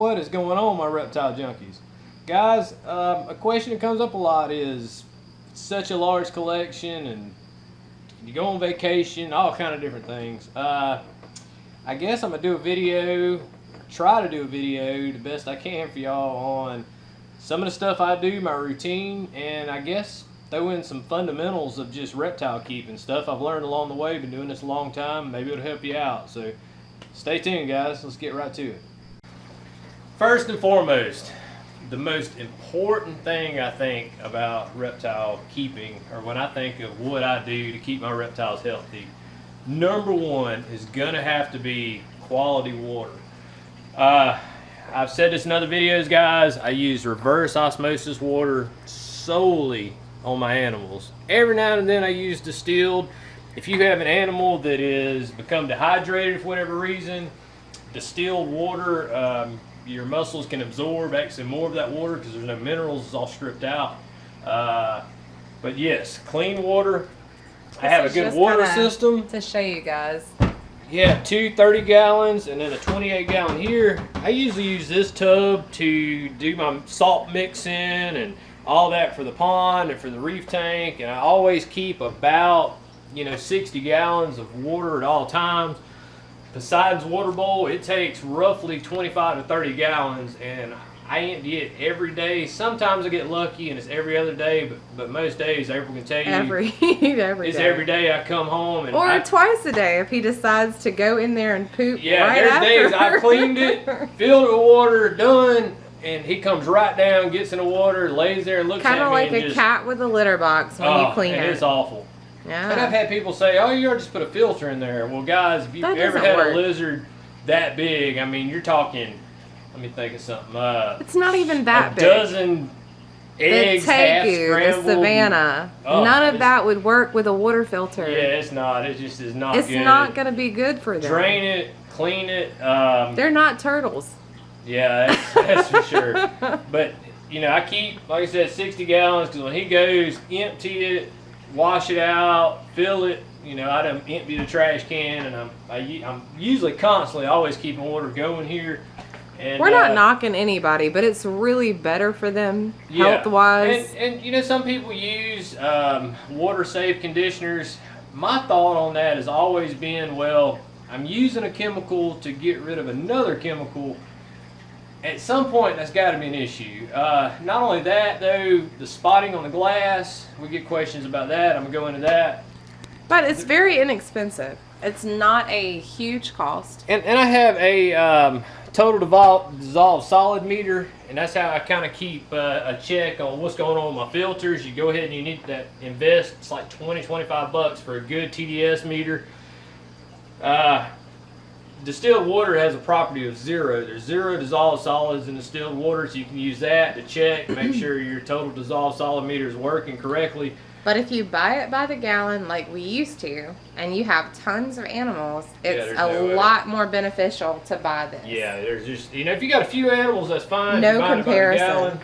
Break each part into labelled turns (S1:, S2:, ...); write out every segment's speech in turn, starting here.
S1: What is going on, my reptile junkies? Guys, a question that comes up a lot is such a large collection and you go on vacation, all kind of different things. I guess I'm going to do a video, try to do a video the best I can for y'all on some of the stuff I do, my routine, and I guess throw in some fundamentals of just reptile keeping, stuff I've learned along the way. Been doing this a long time, maybe it'll help you out. So stay tuned, guys. Let's get right to it. First and foremost, the most important thing I think about reptile keeping, or when I think of what I do to keep my reptiles healthy, number one is gonna have to be quality water. I've said this in other videos, guys. I use reverse osmosis water solely on my animals. Every now and then I use distilled. If you have an animal that is become dehydrated for whatever reason, distilled water, your muscles can absorb actually more of that water because there's no minerals, it's all stripped out. But yes, clean water. I have a good water system.
S2: To show you guys.
S1: Yeah, two 30 gallons and then a 28 gallon here. I usually use this tub to do my salt mixing and all that for the pond and for the reef tank. And I always keep about 60 gallons of water at all times. Besides water bowl, it takes roughly 25 to 30 gallons, and I empty it every day. Sometimes I get lucky and it's every other day, but most days, April can tell you,
S2: every
S1: day I come home. And
S2: or twice a day if he decides to go in there and poop.
S1: Yeah,
S2: right
S1: there's
S2: after.
S1: days I cleaned it, filled it with water, done, and he comes right down, gets in the water, lays there and looks at me.
S2: Kind of like a cat with a litter box when you clean it.
S1: It's awful.
S2: Yeah.
S1: And I've had people say, oh, you ought to just put a filter in there. Well, guys, if you've ever had a lizard that big, I mean, you're talking, let me think of something.
S2: It's not even that big.
S1: A dozen eggs, half scrambled.
S2: The Savannah. None of that would work with a water filter.
S1: Yeah, it's not. It just is not good.
S2: It's not going to be good for them.
S1: Drain it, clean it.
S2: They're not turtles.
S1: Yeah, that's for sure. But, I keep, like I said, 60 gallons because when he goes, empty it, wash it out, fill it. I done empty the trash can, and I'm usually constantly always keeping water going here. And
S2: we're not knocking anybody, but it's really better for them health-wise.
S1: And some people use water-safe conditioners. My thought on that has always been, well, I'm using a chemical to get rid of another chemical. At some point, that's got to be an issue. Not only that, though, the spotting on the glass, we get questions about that. I'm going to go into that.
S2: But it's very inexpensive. It's not a huge cost.
S1: And I have a total dissolved solid meter, and that's how I kind of keep a check on what's going on with my filters. You go ahead and you need to invest. It's like 20-25 bucks for a good TDS meter. Distilled water has a property of 0. There's 0 dissolved solids in distilled water, so you can use that to check, make sure your total dissolved solid meter is working correctly.
S2: But if you buy it by the gallon like we used to, and you have tons of animals, it's a lot more beneficial to buy this.
S1: Yeah, there's just, if you got a few animals, that's fine.
S2: No comparison.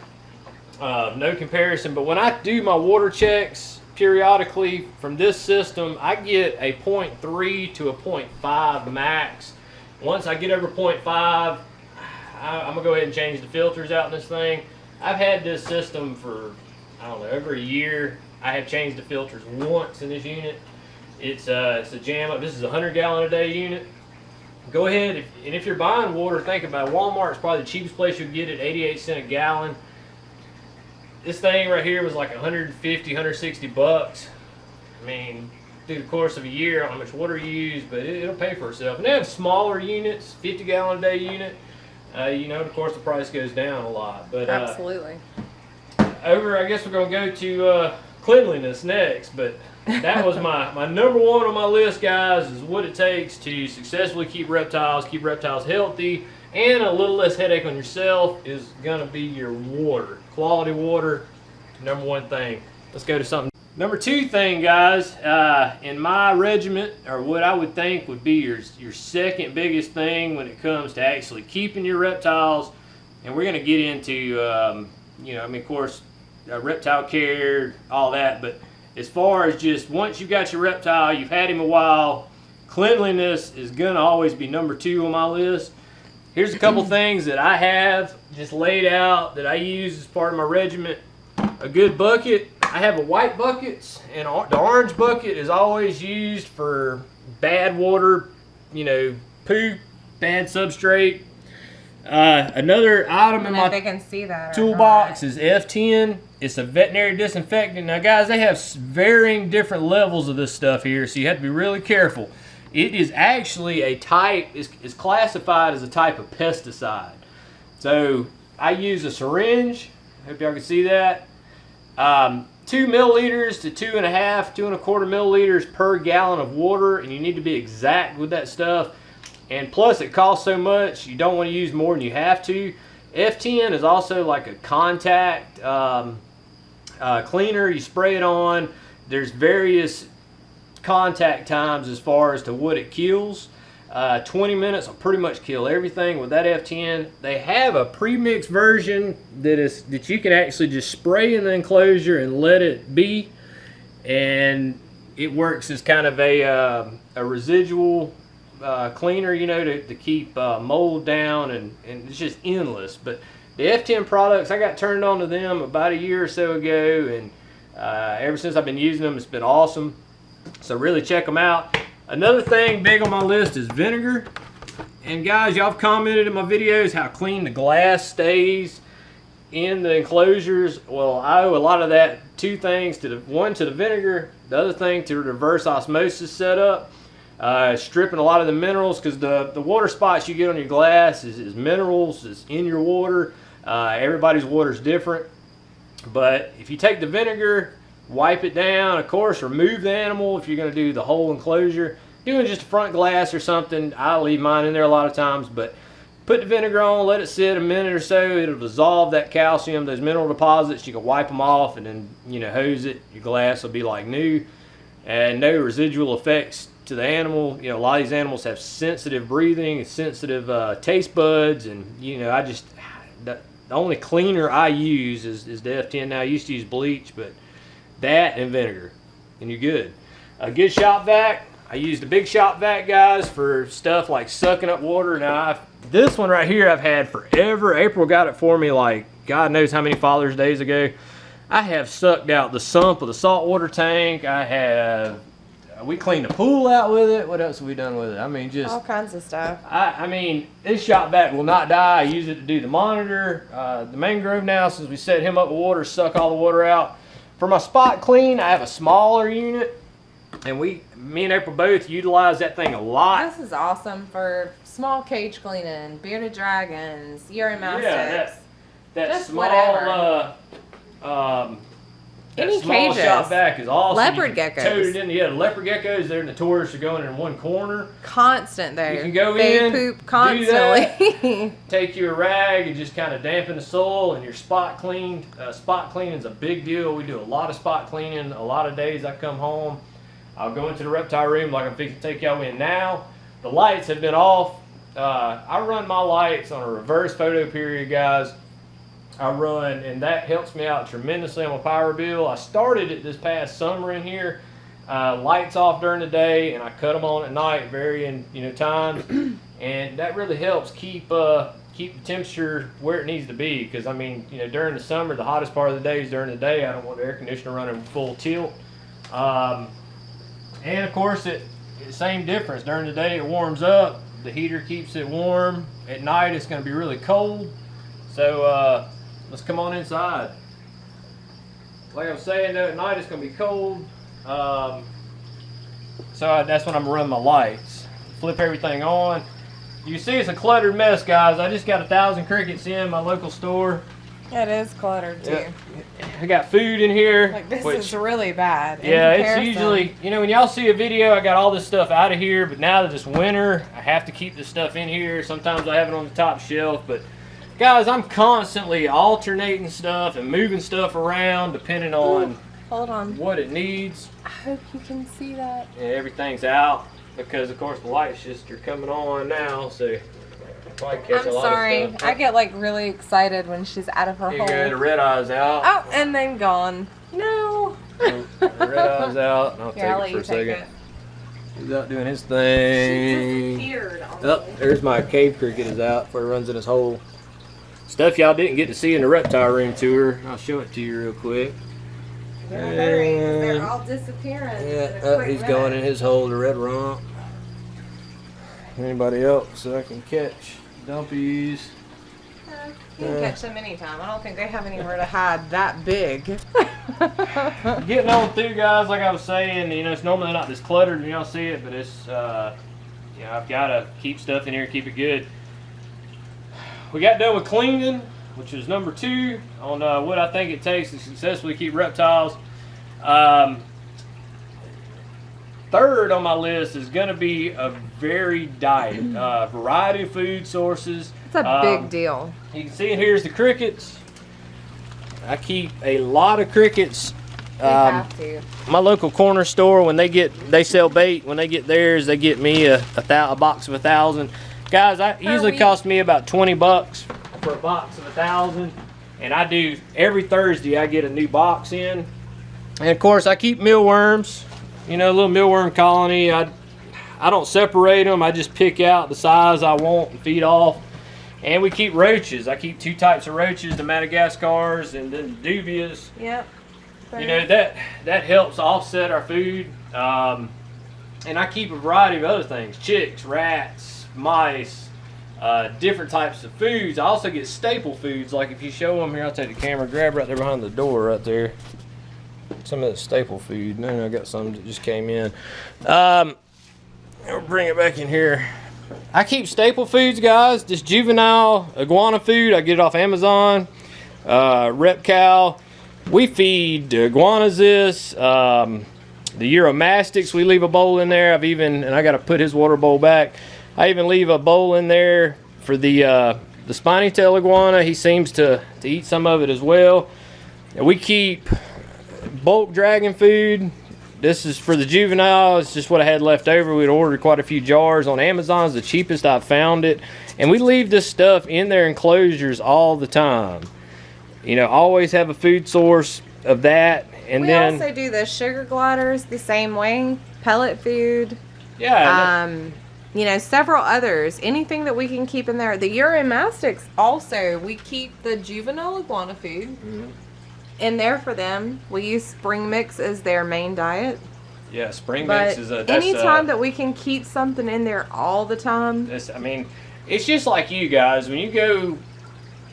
S1: No comparison. But when I do my water checks periodically from this system, I get a 0.3 to a 0.5 max. Once I get over 0.5, I'm going to go ahead and change the filters out in this thing. I've had this system for, I don't know, over a year. I have changed the filters once in this unit. It's a jam up. This is a 100-gallon-a-day unit. Go ahead, if you're buying water, think about it. Walmart's probably the cheapest place you'd get it, 88 cents a gallon. This thing right here was like 150, 160 bucks. I mean, through the course of a year, I don't know how much water you use, but it'll pay for itself. And they have smaller units, 50-gallon-a-day unit. Of course, the price goes down a lot. But
S2: absolutely.
S1: I guess we're going to go to cleanliness next, but that was my number one on my list, guys, is what it takes to successfully keep reptiles healthy, and a little less headache on yourself is going to be your water. Quality water, number one thing. Let's go to something. Number two thing, guys, in my regiment, or what I would think would be your second biggest thing when it comes to actually keeping your reptiles, and we're going to get into, of course, reptile care, all that, but as far as just once you've got your reptile, you've had him a while, cleanliness is going to always be number two on my list. here's a couple things that I have just laid out that I use as part of my regiment. A good bucket. I have a white bucket, and the orange bucket is always used for bad water, you know, poop, bad substrate. Another item in my toolbox is F10. It's a veterinary disinfectant. Now, guys, they have varying different levels of this stuff here, so you have to be really careful. It is actually a type, it's classified as a type of pesticide. So I use a syringe. Hope y'all can see that. 2 milliliters to 2.5 milliliters per gallon of water, and you need to be exact with that stuff. And plus, it costs so much, you don't want to use more than you have to. F10 is also like a contact cleaner. You spray it on. There's various contact times as far as to what it kills. 20 minutes will pretty much kill everything with that F10. They have a pre-mixed version that you can actually just spray in the enclosure and let it be, and it works as kind of a residual cleaner, you know, to keep mold down, and it's just endless. But the F10 products, I got turned on to them about a year or so ago, and ever since I've been using them, it's been awesome. So really check them out. Another thing big on my list is vinegar. And guys, y'all have commented in my videos how clean the glass stays in the enclosures. Well, I owe a lot of that two things. One to the vinegar, the other thing to the reverse osmosis setup. Stripping a lot of the minerals, because the water spots you get on your glass is minerals, is in your water. Everybody's water is different. But if you take the vinegar, wipe it down, of course, remove the animal if you're going to do the whole enclosure. Doing just a front glass or something, I leave mine in there a lot of times, but put the vinegar on, let it sit a minute or so. It'll dissolve that calcium, those mineral deposits. You can wipe them off and then, you know, hose it. Your glass will be like new, and no residual effects to the animal. You know, a lot of these animals have sensitive breathing, sensitive taste buds, and, you know, the only cleaner I use is the F10 now. I used to use bleach, but that and vinegar, and you're good. A good shop vac. I use the big shop vac, guys, for stuff like sucking up water. Now, this one right here I've had forever. April got it for me like God knows how many Father's Days ago. I have sucked out the sump of the saltwater tank. We cleaned the pool out with it. What else have we done with it? I mean, just
S2: all kinds of stuff.
S1: I mean, this shop vac will not die. I use it to do the monitor. The mangrove now, since we set him up with water, suck all the water out. For my spot clean, I have a smaller unit, and me and April both utilize that thing a lot.
S2: This is awesome for small cage cleaning, bearded dragons, urine mastiffs.
S1: Yeah, that small
S2: any
S1: small
S2: cages.
S1: shop vac is awesome.
S2: Leopard geckos.
S1: Tote it in. Yeah, the leopard geckos, they're notorious for going in one corner.
S2: Constant there.
S1: You can go
S2: they
S1: in,
S2: poop constantly.
S1: Take you a rag and just kind of dampen the soil, and your spot cleaned. Spot cleaning is a big deal. We do a lot of spot cleaning. A lot of days I come home, I'll go into the reptile room like I'm fixing to take y'all in now. The lights have been off. I run my lights on a reverse photo period, guys. And that helps me out tremendously on my power bill. I started it this past summer in here. Lights off during the day, and I cut them on at night, varying times, and that really helps keep the temperature where it needs to be. Because I mean, during the summer, the hottest part of the day is during the day. I don't want the air conditioner running full tilt. And of course, same difference. During the day, it warms up. The heater keeps it warm. At night, it's going to be really cold. So let's come on inside. Like I was saying, though, at night it's going to be cold. So that's when I'm running my lights. Flip everything on. You see it's a cluttered mess, guys. I just got 1,000 crickets in my local store.
S2: It is cluttered too.
S1: Yeah. I got food in here.
S2: Like this is really bad.
S1: Yeah, it's usually, when y'all see a video, I got all this stuff out of here, but now that it's winter, I have to keep this stuff in here. Sometimes I have it on the top shelf, but guys, I'm constantly alternating stuff and moving stuff around depending on what it needs.
S2: I hope you can see that.
S1: And everything's out because, of course, the lights just are coming on now, so probably catch a lot of stuff.
S2: I get like really excited when she's out of her hole.
S1: Here you go, the red eye's out.
S2: Oh, and then gone. No.
S1: The red eye's out. I'll take it for a second. He's out doing his thing.
S2: She disappeared on
S1: Oh, there's my cave cricket is out before he runs in his hole. Stuff y'all didn't get to see in the reptile room tour. I'll show it to you real quick.
S2: They're all disappearing.
S1: Yeah, he's going in his hole, the red rump. Anybody else that I can catch? Dumpies.
S2: You can catch them anytime. I don't think they have anywhere to hide that big.
S1: Getting on through, guys, like I was saying, you know, it's normally not this cluttered when y'all see it, but it's, you know, I've got to keep stuff in here and keep it good. We got done with cleaning, which is number 2 on what I think it takes to successfully keep reptiles. 3rd on my list is going to be a varied diet, variety of food sources.
S2: It's a big deal.
S1: You can see here's the crickets. I keep a lot of crickets.
S2: We have to.
S1: My local corner store, when they sell bait, when they get theirs, they get me a box of 1,000. Guys, it usually costs me about $20 for a box of 1,000, and I do every Thursday. I get a new box in, and of course I keep mealworms. You know, a little mealworm colony. I don't separate them. I just pick out the size I want and feed off. And we keep roaches. I keep 2 types of roaches, the Madagascars and then the dubias.
S2: Yep.
S1: You know, that helps offset our food. And I keep a variety of other things: chicks, rats, mice, different types of foods. I also get staple foods. Like if you show them here, I'll take the camera, grab right there behind the door right there. Some of that staple food. No, I got some that just came in. I'll bring it back in here. I keep staple foods, guys. This juvenile iguana food, I get it off Amazon. Reptile. We feed the iguanas this. The Euromastics, we leave a bowl in there. And I got to put his water bowl back. I even leave a bowl in there for the spiny tail iguana. He seems to eat some of it as well. And we keep bulk dragon food. This is for the juvenile. It's just what I had left over. We'd ordered quite a few jars on Amazon. It's the cheapest I found it. And we leave this stuff in their enclosures all the time. You know, always have a food source of that. And
S2: we also do the sugar gliders the same way. Pellet food.
S1: Yeah.
S2: You know, several others. Anything that we can keep in there. The Euromastics also, we keep the juvenile iguana food in there for them. We use spring mix as their main diet.
S1: Yeah, spring mix is a...
S2: Anytime that we can keep something in there all the time.
S1: I mean, it's just like you guys. When you go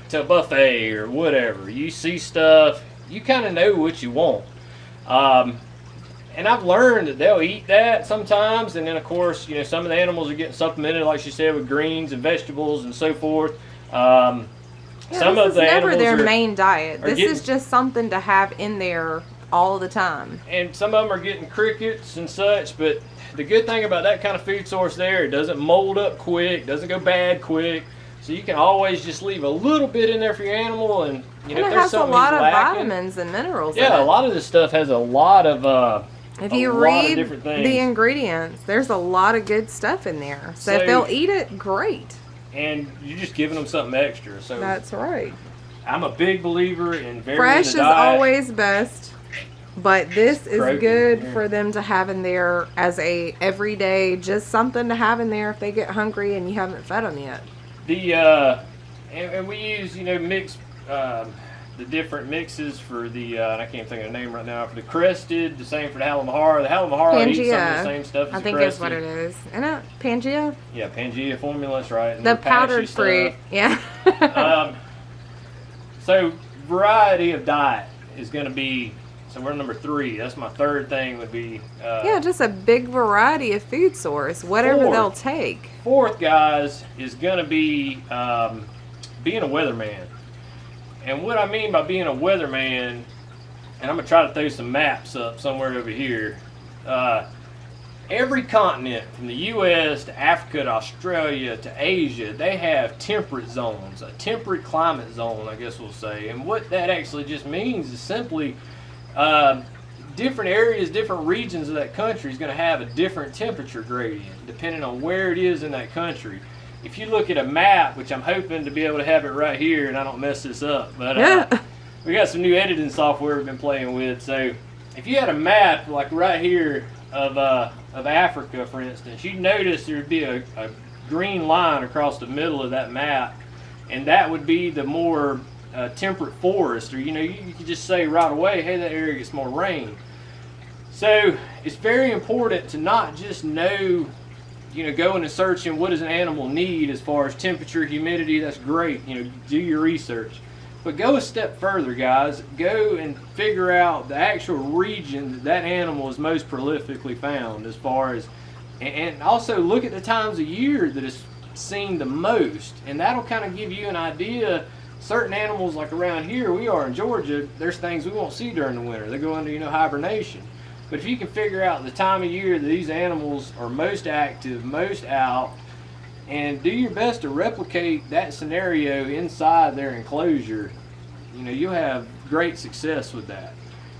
S1: to a buffet or whatever, you see stuff, you kind of know what you want. And I've learned that they'll eat that sometimes, and then of course, you know, some of the animals are getting supplemented, like she said, with greens and vegetables and so forth. Some of the
S2: never
S1: animals
S2: their main diet. This
S1: getting,
S2: is just something to have in there all the time.
S1: And some of them are getting crickets and such, but the good thing about that kind of food source there, it doesn't mold up quick, doesn't go bad quick. So you can always just leave a little bit in there for your animal, and you know,
S2: and
S1: if
S2: it
S1: there's
S2: has a
S1: something
S2: lot of
S1: lacking,
S2: vitamins and minerals.
S1: Yeah, a lot of this stuff has a lot of
S2: if you read the ingredients, there's a lot of good stuff in there. So if they'll eat it, great.
S1: And you're just giving them something extra. So
S2: that's right.
S1: I'm a big believer in varying
S2: fresh
S1: the
S2: is
S1: diet.
S2: Always best, but this is good for them to have in there as a everyday, just something to have in there if they get hungry and you haven't fed them yet.
S1: The and we use, you know, mix the different mixes for the and I can't think of the name right now, for the crested, the same for the Halimahara. The Halimahara eats some of the same stuff as
S2: I think
S1: the
S2: is what it is. Isn't it Pangea?
S1: Yeah, Pangea formula, that's right. And
S2: the powdered fruit. Yeah.
S1: So variety of diet is going to be, so we're number 3. That's my 3rd thing would be.
S2: Yeah, just a big variety of food source, whatever they'll take.
S1: 4th, guys, is going to be being a weatherman. And what I mean by being a weatherman, and I'm going to try to throw some maps up somewhere over here. Every continent, from the U.S. to Africa to Australia to Asia, they have temperate zones, a temperate climate zone, I guess we'll say. And what that actually just means is simply different areas, different regions of that country is going to have a different temperature gradient depending on where it is in that country. If you look at a map, which I'm hoping to be able to have it right here and I don't mess this up, but we got some new editing software we've been playing with. So if you had a map like right here of Africa, for instance, you'd notice there'd be a green line across the middle of that map, and that would be the more temperate forest, or you could just say right away, hey, that area gets more rain. So it's very important to not just know, going and searching what does an animal need as far as temperature, humidity. That's great, do your research. But go a step further, guys. Go and figure out the actual region that animal is most prolifically found, as far as, and also look at the times of year that it's seen the most, and that'll kind of give you an idea. Certain animals, like around here we are in Georgia, there's things we won't see during the winter. They go into hibernation. But if you can figure out the time of year that these animals are most active, most out, and do your best to replicate that scenario inside their enclosure, you'll have great success with that.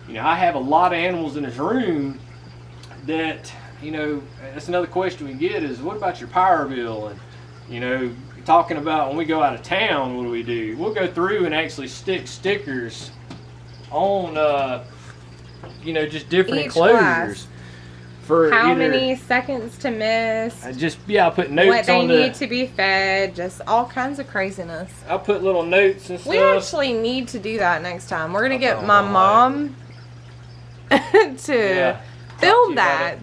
S1: I have a lot of animals in this room that, that's another question we get is, what about your power bill? And, talking about when we go out of town, what do? We'll go through and actually stick stickers on, just different
S2: each
S1: enclosures.
S2: Glass.
S1: For
S2: how many seconds to miss,
S1: I'll put notes
S2: what they
S1: on
S2: need to be fed, just all kinds of craziness.
S1: I'll put little notes and stuff.
S2: We actually need to do that next time. We're gonna get my mom to film that.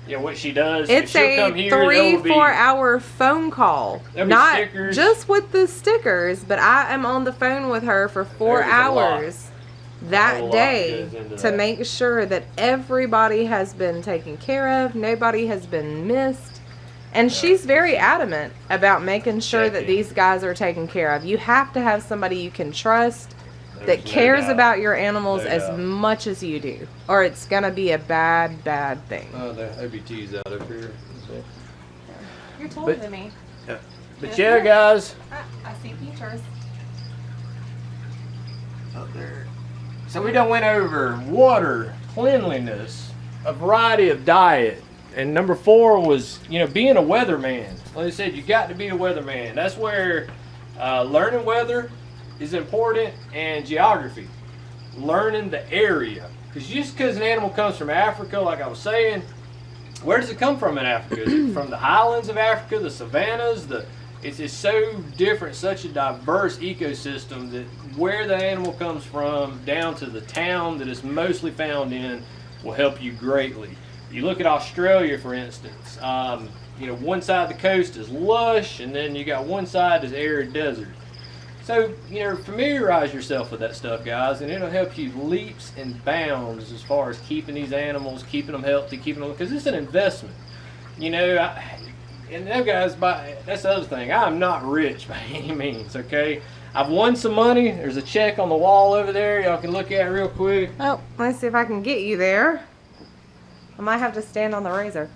S1: Yeah, what she does.
S2: It's
S1: she'll
S2: a
S1: come here,
S2: 3-4 hour phone call. Not
S1: stickers.
S2: just with the stickers, but I am on the phone with her for 4 hours that day to make sure that everybody has been taken care of, nobody has been missed. And she's very adamant about making sure that these guys are taken care of. You have to have somebody you can trust that cares about your animals as much as you do, or it's gonna be a bad thing.
S1: Oh, the OBT's out up here.
S2: You're taller than me.
S1: Yeah. But yeah, guys.
S2: I see pictures.
S1: Up there. So we done went over water, cleanliness, a variety of diet, and number 4 was, being a weatherman. Like I said, you got to be a weatherman. That's where learning weather is important, and geography, learning the area. Because just because an animal comes from Africa, like I was saying, where does it come from in Africa? Is it from the highlands of Africa, the savannas? It's so different, such a diverse ecosystem, that where the animal comes from down to the town that it's mostly found in will help you greatly. You look at Australia, for instance. One side of the coast is lush, and then you got one side is arid desert. So, familiarize yourself with that stuff, guys, and it'll help you leaps and bounds as far as keeping these animals, keeping them healthy, because it's an investment. Guys, that's the other thing. I'm not rich by any means, okay? I've won some money. There's a check on the wall over there. Y'all can look at it real quick.
S2: Oh, let's see if I can get you there. I might have to stand on the razor.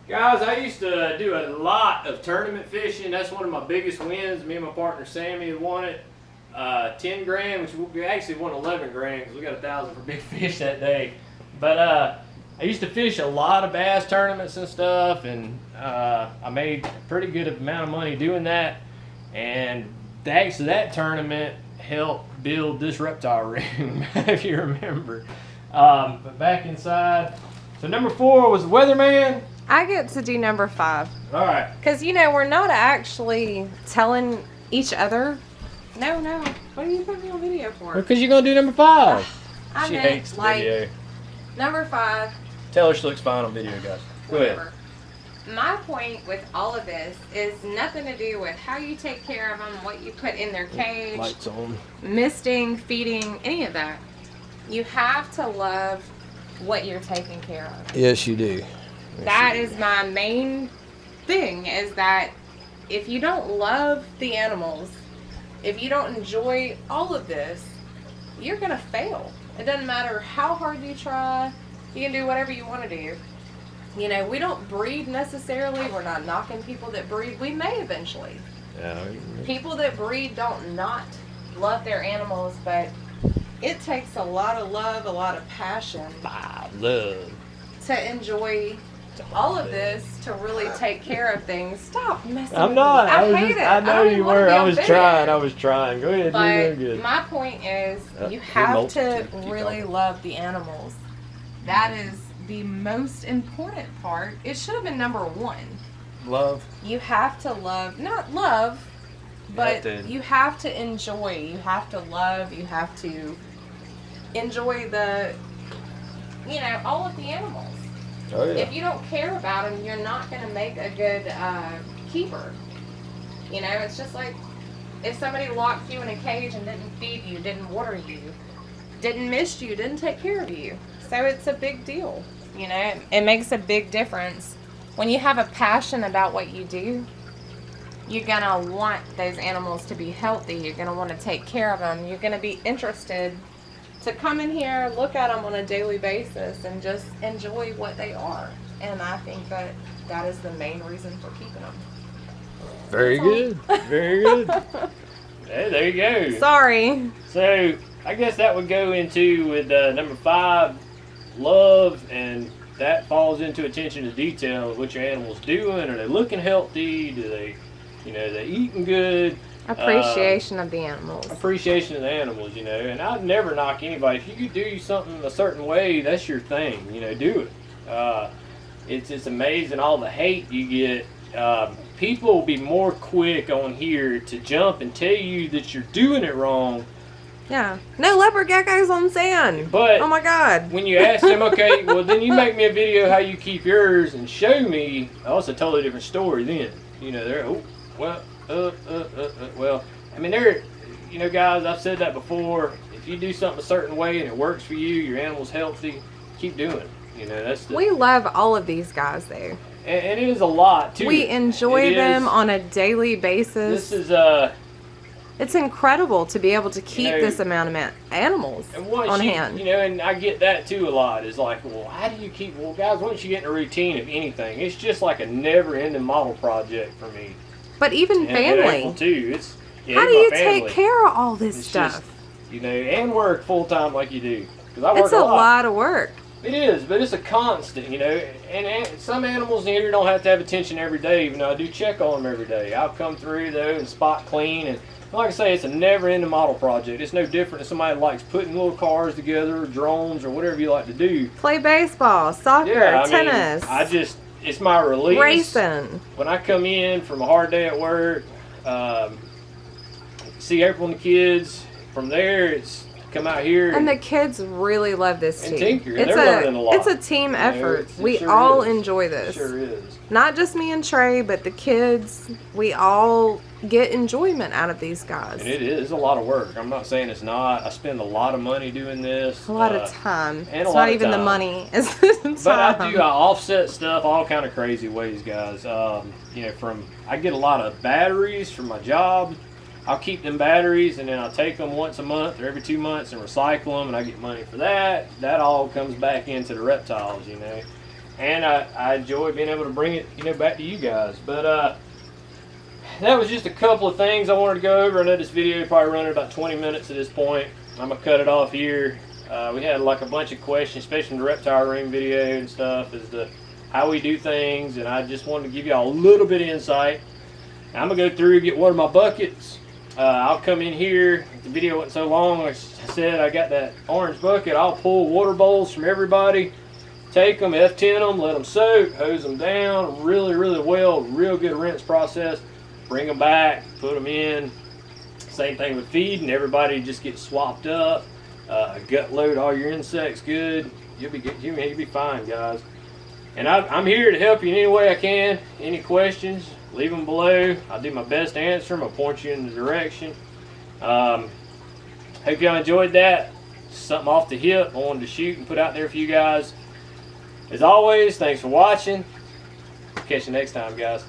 S1: Guys, I used to do a lot of tournament fishing. That's one of my biggest wins. Me and my partner Sammy had won it. 10 grand, which we actually won 11 grand because we got 1,000 for big fish that day. But I used to fish a lot of bass tournaments and stuff, and I made a pretty good amount of money doing that. And thanks to that tournament, helped build this reptile room, if you remember. But back inside. So number 4 was the weatherman.
S2: I get to do number 5.
S1: All right.
S2: Because, we're not actually telling each other. No. What are you putting me on video for?
S1: Because you're going to do number 5.
S2: I
S1: she
S2: meant,
S1: hates the video.
S2: Number 5.
S1: Tell her she looks fine on video, guys. Go ahead.
S2: My point with all of this is nothing to do with how you take care of them, what you put in their cage,
S1: lights on,
S2: misting, feeding, any of that. You have to love what you're taking care of.
S1: Yes, you do.
S2: That is my main thing, is that if you don't love the animals, if you don't enjoy all of this, you're going to fail. It doesn't matter how hard you try. You can do whatever you want to do. We don't breed necessarily. We're not knocking people that breed. We may eventually.
S1: Yeah.
S2: People that breed don't not love their animals, but it takes a lot of love, a lot of passion.
S1: Love.
S2: To enjoy all of this, to really take care of things. Stop messing
S1: I'm
S2: with
S1: not.
S2: me. I hate it.
S1: I know you were. I was trying. Go ahead.
S2: But
S1: good.
S2: my point is, you have to really love the animals. That is the most important part, it should have been number one.
S1: Love.
S2: You have to love, not love, but you have to enjoy. You have to love. You have to enjoy all of the animals.
S1: Oh, yeah.
S2: If you don't care about them, you're not going to make a good keeper. It's just like if somebody locked you in a cage and didn't feed you, didn't water you, didn't miss you, didn't take care of you. So it's a big deal. It makes a big difference. When you have a passion about what you do, you're going to want those animals to be healthy. You're going to want to take care of them. You're going to be interested to come in here, look at them on a daily basis, and just enjoy what they are. And I think that is the main reason for keeping them.
S1: Very good. Very good. Hey, there you go.
S2: Sorry.
S1: So I guess that would go into with number 5, love, and that falls into attention to detail of what your animal's doing. Are they looking healthy? Do they, they eating good?
S2: Appreciation of the animals.
S1: Appreciation of the animals, and I'd never knock anybody. If you do something a certain way, that's your thing, do it. It's amazing all the hate you get. People will be more quick on here to jump and tell you that you're doing it wrong.
S2: Yeah. No leopard geckos on sand.
S1: But
S2: oh my God.
S1: When you ask them, okay, well then you make me a video how you keep yours and show me. Oh, it's a totally different story then. They're well, I mean, guys, I've said that before. If you do something a certain way and it works for you, your animal's healthy, keep doing it.
S2: We love all of these guys though.
S1: And it is a lot too.
S2: We enjoy them on a daily basis.
S1: This is
S2: it's incredible to be able to keep this amount of animals on hand.
S1: And I get that too a lot. It's like, well, how do you keep? Well, guys, once you get in a routine of anything, it's just like a never-ending model project for me.
S2: But even family
S1: too.
S2: How do you take care of all this stuff?
S1: Just, and work full time like you do. Because I work
S2: it's a lot of work.
S1: It is, but it's a constant, And some animals in here don't have to have attention every day, even though I do check on them every day. I'll come through though and spot clean, and like I say, it's a never-ending model project. It's no different than somebody likes putting little cars together, drones, or whatever you like to do.
S2: Play baseball, soccer, tennis.
S1: It's my release.
S2: Racing.
S1: When I come in from a hard day at work, see April and the kids. From there, it's come out here.
S2: And the kids really love this team.
S1: And tinker. They're learning a lot.
S2: It's a team effort. We all enjoy this.
S1: It sure is.
S2: Not just me and Trey, but the kids. We all get enjoyment out of these guys.
S1: And it is. It's a lot of work. I'm not saying it's not. I spend a lot of money doing this.
S2: A lot of time.
S1: And
S2: it's not even the money. It's the time.
S1: But I offset stuff all kind of crazy ways, guys. I get a lot of batteries from my job. I'll keep them batteries, and then I'll take them once a month or every 2 months and recycle them, and I get money for that. That all comes back into the reptiles, And I enjoy being able to bring it, back to you guys. But that was just a couple of things I wanted to go over. I know this video probably running about 20 minutes at this point. I'm going to cut it off here. We had like a bunch of questions, especially in the reptile ring video and stuff, as to how we do things, and I just wanted to give y'all a little bit of insight. I'm going to go through and get one of my buckets. I'll come in here. If the video wasn't so long, like I said, I got that orange bucket. I'll pull water bowls from everybody, take them, F10 them, let them soak, hose them down really, really well, real good rinse process. Bring them back, put them in. Same thing with feeding. Everybody just gets swapped up. Gut load all your insects good. You'll be good. You'll be fine, guys. And I'm here to help you in any way I can. Any questions, leave them below. I'll do my best to answer them. I'll point you in the direction. Hope y'all enjoyed that. Something off the hip I wanted to shoot and put out there for you guys. As always, thanks for watching. Catch you next time, guys.